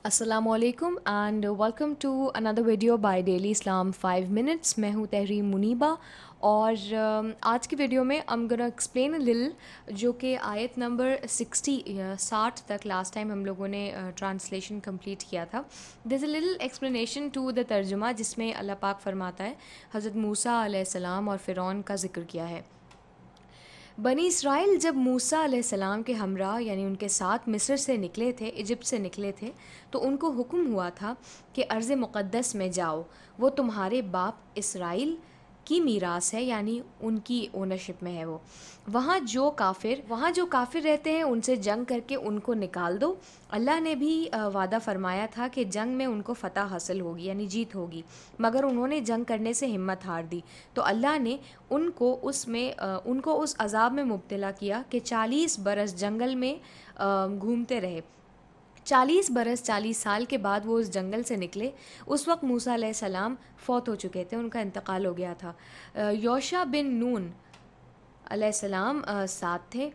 السلام علیکم and welcome to another video by Daily Islam 5 minutes. میں ہوں تحریم منیبہ اور آج کی ویڈیو میں I'm gonna explain a little جو کہ آیت نمبر 60 تک لاسٹ ٹائم ہم لوگوں نے ٹرانسلیشن کمپلیٹ کیا تھا. There is a little explanation to the ترجمہ جس میں اللہ پاک فرماتا ہے حضرت موسیٰ علیہ السلام اور فرعون کا ذکر کیا ہے. بنی اسرائیل جب موسیٰ علیہ السلام کے ہمراہ یعنی ان کے ساتھ مصر سے نکلے تھے، ایجپٹ سے نکلے تھے، تو ان کو حکم ہوا تھا کہ ارض مقدس میں جاؤ، وہ تمہارے باپ اسرائیل کی میراث ہے، یعنی ان کی اونرشپ میں ہے. وہ وہاں جو کافر رہتے ہیں ان سے جنگ کر کے ان کو نکال دو. اللہ نے بھی وعدہ فرمایا تھا کہ جنگ میں ان کو فتح حاصل ہوگی یعنی جیت ہوگی، مگر انہوں نے جنگ کرنے سے ہمت ہار دی تو اللہ نے ان کو اس عذاب میں مبتلا کیا کہ 40 برس جنگل میں گھومتے رہے. 40 سال کے بعد وہ اس جنگل سے نکلے. اس وقت موسیٰ علیہ السلام فوت ہو چکے تھے، ان کا انتقال ہو گیا تھا. یوشع بن نون علیہ السلام ساتھ تھے.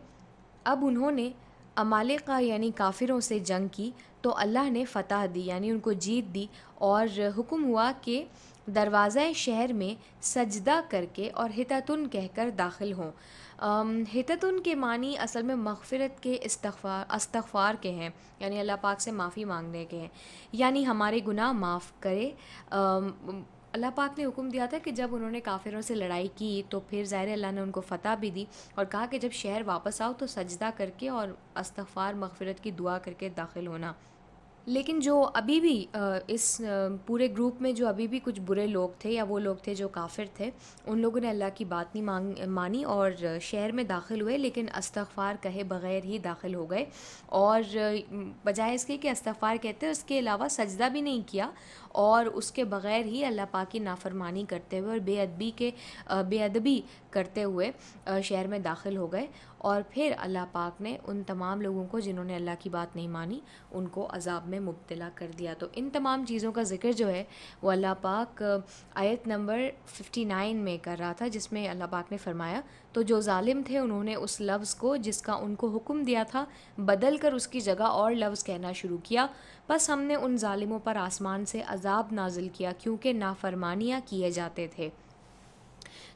اب انہوں نے عمالقہ یعنی کافروں سے جنگ کی تو اللہ نے فتح دی یعنی ان کو جیت دی، اور حکم ہوا کہ دروازہ شہر میں سجدہ کر کے اور حتتن کہہ کر داخل ہوں. حتتن کے معنی اصل میں مغفرت کے استغفار کے ہیں، یعنی اللہ پاک سے معافی مانگنے کے ہیں، یعنی ہمارے گناہ معاف کرے. اللہ پاک نے حکم دیا تھا کہ جب انہوں نے کافروں سے لڑائی کی تو پھر ظاہر اللہ نے ان کو فتح بھی دی اور کہا کہ جب شہر واپس آؤ تو سجدہ کر کے اور استغفار مغفرت کی دعا کر کے داخل ہونا. لیکن جو ابھی بھی اس پورے گروپ میں جو ابھی بھی کچھ برے لوگ تھے یا وہ لوگ تھے جو کافر تھے، ان لوگوں نے اللہ کی بات نہیں مانی اور شہر میں داخل ہوئے، لیکن استغفار کہے بغیر ہی داخل ہو گئے، اور بجائے اس کے کہ استغفار کہتے ہیں اس کے علاوہ سجدہ بھی نہیں کیا اور اس کے بغیر ہی اللہ پاک کی نافرمانی کرتے ہوئے اور بے ادبی کرتے ہوئے شہر میں داخل ہو گئے. اور پھر اللہ پاک نے ان تمام لوگوں کو جنہوں نے اللہ کی بات نہیں مانی ان کو عذاب میں مبتلا کر دیا. تو ان تمام چیزوں کا ذکر جو ہے وہ اللہ پاک آیت نمبر 59 میں کر رہا تھا، جس میں اللہ پاک نے فرمایا تو جو ظالم تھے انہوں نے اس لفظ کو جس کا ان کو حکم دیا تھا بدل کر اس کی جگہ اور لفظ کہنا شروع کیا، بس ہم نے ان ظالموں پر آسمان سے عذاب نازل کیا کیونکہ نافرمانیاں کیے جاتے تھے.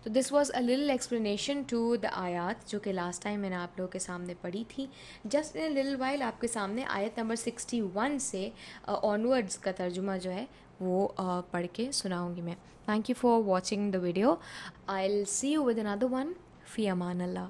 تو this was a little explanation to the آیات جو کہ لاسٹ ٹائم میں نے آپ لوگوں کے سامنے پڑھی تھی. جسٹ ان لٹل وائل آپ کے سامنے آیت نمبر 61 سے آنورڈز کا ترجمہ جو ہے وہ پڑھ کے سناؤں گی میں. Thank you for watching the video. I will see you with another one. فی امان اللہ.